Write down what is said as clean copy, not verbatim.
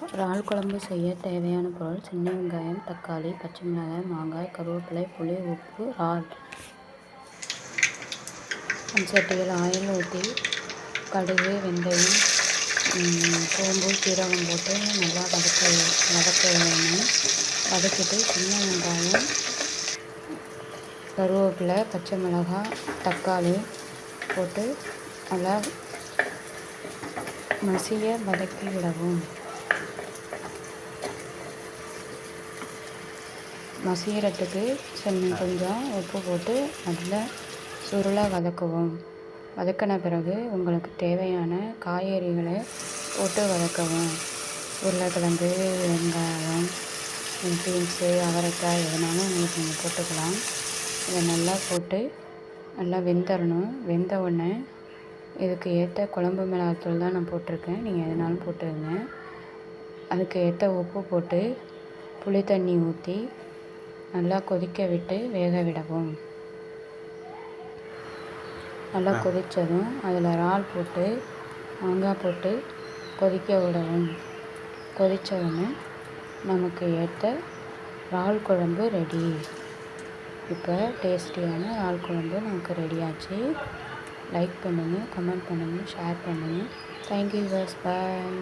இறால் குழம்பு செய்ய தேவையான பொருள்: சின்ன வெங்காயம், தக்காளி, பச்சை மிளகாய், மாங்காய், கருவேப்பிலை, புளி, உப்பு, இறால். சட்டியில் ஆயில் ஊற்றி கடுகு, வெந்தயம், சோம்பு, சீரகம் போட்டு நல்லா வதக்கணும். வதக்கிட்டு சின்ன வெங்காயம், கருவேப்பிலை, பச்சை மிளகாய், தக்காளி போட்டு நல்லா மசிய வதக்கி விடவும். மசியறதுக்கு கொஞ்சம் உப்பு போட்டு நல்லா சுருள வதக்கவும். வதக்கின பிறகு உங்களுக்கு தேவையான காய்கறிகளை போட்டு வதக்கவும். உருளைக்கிழங்கு, வெங்காயம், பீன்ஸு, அவரைக்காய் எதுனாலும் உங்களுக்கு நீங்கள் போட்டுக்கலாம். இதை நல்லா போட்டு நல்லா வெந்துடணும். வெந்த உடனே இதுக்கு ஏற்ற குழம்பு மிளகாத்தூள் தான் நான் போட்டிருக்கேன், நீங்கள் எதுனாலும் போட்டுருங்க. அதுக்கு ஏற்ற உப்பு போட்டு புளி தண்ணி ஊற்றி நல்லா கொதிக்க விட்டு வேக விடவும். நல்லா கொதித்ததும் அதில் இறால் போட்டு மாங்காய் போட்டு கொதிக்க விடவும். கொதித்தவுடனே நமக்கு ஏற்ற இறால் குழம்பு ரெடி. இப்போ டேஸ்டியான இறால் குழம்பு நமக்கு ரெடியாச்சு. லைக் பண்ணுங்கள், கமெண்ட் பண்ணுங்கள், ஷேர் பண்ணுங்கள். Thank you viewers. பாய்.